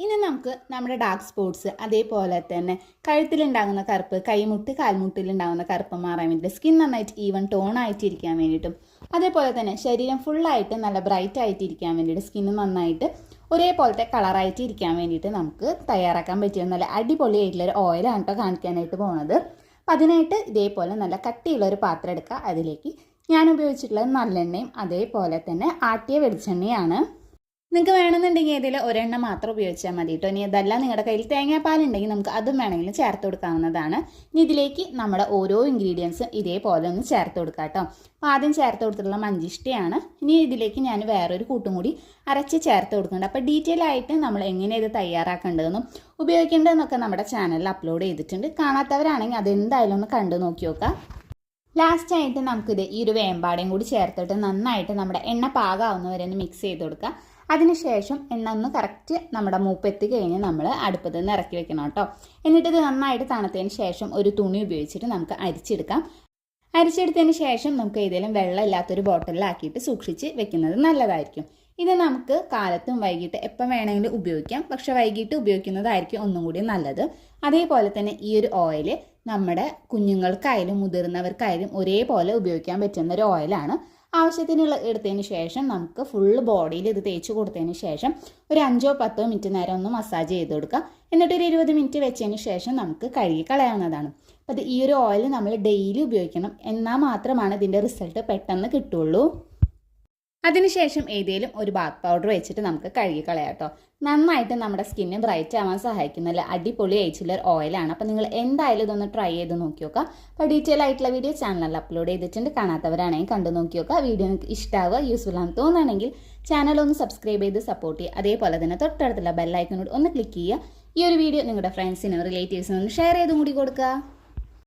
ഇനി നമുക്ക് നമ്മുടെ ഡാർക്ക് സ്പോട്ട്സ് അതേപോലെ തന്നെ കഴുത്തിലുണ്ടാകുന്ന കറുപ്പ് കൈമുട്ട് കാൽമുട്ടിലുണ്ടാകുന്ന കറുപ്പ് മാറാൻ വേണ്ടിയിട്ട് സ്കിൻ നന്നായിട്ട് ഈവൻ ടോൺ ആയിട്ടിരിക്കാൻ വേണ്ടിയിട്ടും അതേപോലെ തന്നെ ശരീരം ഫുള്ളായിട്ട് നല്ല ബ്രൈറ്റ് ആയിട്ടിരിക്കാൻ വേണ്ടിയിട്ട് സ്കിന്ന് നന്നായിട്ട് ഒരേപോലത്തെ കളറായിട്ട് ഇരിക്കാൻ വേണ്ടിയിട്ട് നമുക്ക് തയ്യാറാക്കാൻ പറ്റിയ നല്ല അടിപൊളിയായിട്ടുള്ളൊരു ഓയിലാണ് കേട്ടോ കാണിക്കാനായിട്ട് പോകുന്നത്. അപ്പം അതിനായിട്ട് ഇതേപോലെ നല്ല കട്ടിയുള്ളൊരു പാത്രം എടുക്കുക. അതിലേക്ക് ഞാൻ ഉപയോഗിച്ചിട്ടുള്ളത് നല്ലെണ്ണയും അതേപോലെ തന്നെ ആട്ടിയ വെളിച്ചെണ്ണയാണ്. നിങ്ങൾക്ക് വേണമെന്നുണ്ടെങ്കിൽ ഏതെങ്കിലും ഒരെണ്ണം മാത്രം ഉപയോഗിച്ചാൽ മതി കേട്ടോ. ഇനി അതല്ല നിങ്ങളുടെ കയ്യിൽ തേങ്ങാപ്പാലുണ്ടെങ്കിൽ നമുക്ക് അതും വേണമെങ്കിലും ചേർത്ത് കൊടുക്കാവുന്നതാണ്. ഇനി ഇതിലേക്ക് നമ്മുടെ ഓരോ ഇൻഗ്രീഡിയൻസും ഇതേപോലെ ഒന്ന് ചേർത്ത് കൊടുക്കാം കേട്ടോ. അപ്പോൾ ആദ്യം ചേർത്ത് കൊടുത്തിട്ടുള്ള മഞ്ചിഷ്ടയാണ്. ഇനി ഇതിലേക്ക് ഞാൻ വേറൊരു കൂട്ടും കൂടി അരച്ച് ചേർത്ത് കൊടുക്കുന്നുണ്ട്. അപ്പോൾ ഡീറ്റെയിൽ ആയിട്ട് നമ്മൾ എങ്ങനെ ഇത് തയ്യാറാക്കേണ്ടതെന്നും ഉപയോഗിക്കേണ്ടതെന്നൊക്കെ നമ്മുടെ ചാനലിൽ അപ്ലോഡ് ചെയ്തിട്ടുണ്ട്. കാണാത്തവരാണെങ്കിൽ അതെന്തായാലും ഒന്ന് കണ്ടു നോക്കി നോക്കാം. ലാസ്റ്റായിട്ട് നമുക്കിത് ഈ ഒരു വേമ്പാടയും കൂടി ചേർത്തിട്ട് നന്നായിട്ട് നമ്മുടെ എണ്ണ പാകമാവുന്നവരെ ഒന്ന് മിക്സ് ചെയ്ത് കൊടുക്കുക. അതിനുശേഷം എണ്ണ ഒന്ന് കറക്റ്റ് നമ്മുടെ മൂപ്പെത്തി കഴിഞ്ഞ് നമ്മൾ അടുപ്പത്ത് നിന്ന് ഇറക്കി വെക്കണം കേട്ടോ. എന്നിട്ട് ഇത് നന്നായിട്ട് തണുത്തതിന് ശേഷം ഒരു തുണി ഉപയോഗിച്ചിട്ട് നമുക്ക് അരിച്ചെടുക്കാം. അരിച്ചെടുത്തതിന് ശേഷം നമുക്ക് ഏതെങ്കിലും വെള്ളം ഇല്ലാത്തൊരു ബോട്ടിലാക്കിയിട്ട് സൂക്ഷിച്ച് വെക്കുന്നത് നല്ലതായിരിക്കും. ഇത് നമുക്ക് കാലത്തും വൈകിട്ട് എപ്പം വേണമെങ്കിലും ഉപയോഗിക്കാം. പക്ഷെ വൈകിട്ട് ഉപയോഗിക്കുന്നതായിരിക്കും ഒന്നും കൂടി നല്ലത്. അതേപോലെ തന്നെ ഈ ഒരു ഓയിൽ നമ്മുടെ കുഞ്ഞുങ്ങൾക്കായാലും മുതിർന്നവർക്കായാലും ഒരേപോലെ ഉപയോഗിക്കാൻ പറ്റുന്ന ഒരു ഓയിലാണ്. ആവശ്യത്തിനുള്ള എടുത്തതിന് ശേഷം നമുക്ക് ഫുള്ള് ബോഡിയിൽ ഇത് തേച്ച് കൊടുത്തതിന് ശേഷം ഒരു 5-10 മിനിറ്റ് നേരം ഒന്ന് മസാജ് ചെയ്ത് കൊടുക്കുക. എന്നിട്ട് ഒരു 20 മിനിറ്റ് വെച്ചതിന് ശേഷം നമുക്ക് കഴുകി കളയാവുന്നതാണ്. അപ്പോൾ ഈ ഒരു ഓയിൽ നമ്മൾ ഡെയിലി ഉപയോഗിക്കണം. എന്നാൽ മാത്രമാണ് ഇതിൻ്റെ റിസൾട്ട് പെട്ടെന്ന് കിട്ടുള്ളൂ. അതിനുശേഷം ഏതെങ്കിലും ഒരു ബാത്ത് പൗഡർ വെച്ചിട്ട് നമുക്ക് കഴുകി കളയാം കേട്ടോ. നന്നായിട്ട് നമ്മുടെ സ്കിന്ന് ബ്രൈറ്റ് ആവാൻ സഹായിക്കുന്ന അടിപൊളി ഏച്ചിലർ ഓയിലാണ്. അപ്പോൾ നിങ്ങൾ എന്തായാലും ഇതൊന്ന് ട്രൈ ചെയ്ത് നോക്കി നോക്കുക. അപ്പോൾ ഡീറ്റെയിൽ ആയിട്ടുള്ള വീഡിയോ ചാനലിൽ അപ്ലോഡ് ചെയ്തിട്ടുണ്ട്. കാണാത്തവരാണെങ്കിൽ കണ്ടു നോക്കി നോക്കുക. വീഡിയോ നിങ്ങൾക്ക് ഇഷ്ടമാവുക യൂസ്ഫുൾ ആണെന്ന് തോന്നുകയാണെങ്കിൽ ചാനൽ ഒന്ന് സബ്സ്ക്രൈബ് ചെയ്ത് സപ്പോർട്ട് ചെയ്യുക. അതേപോലെ തന്നെ തൊട്ടടുത്തുള്ള ബെല്ലൈക്കനോട് ഒന്ന് ക്ലിക്ക് ചെയ്യുക. ഈ ഒരു വീഡിയോ നിങ്ങളുടെ ഫ്രണ്ട്സിനും റിലേറ്റീവ്സിനും ഒന്ന് ഷെയർ ചെയ്തും കൂടി കൊടുക്കുക.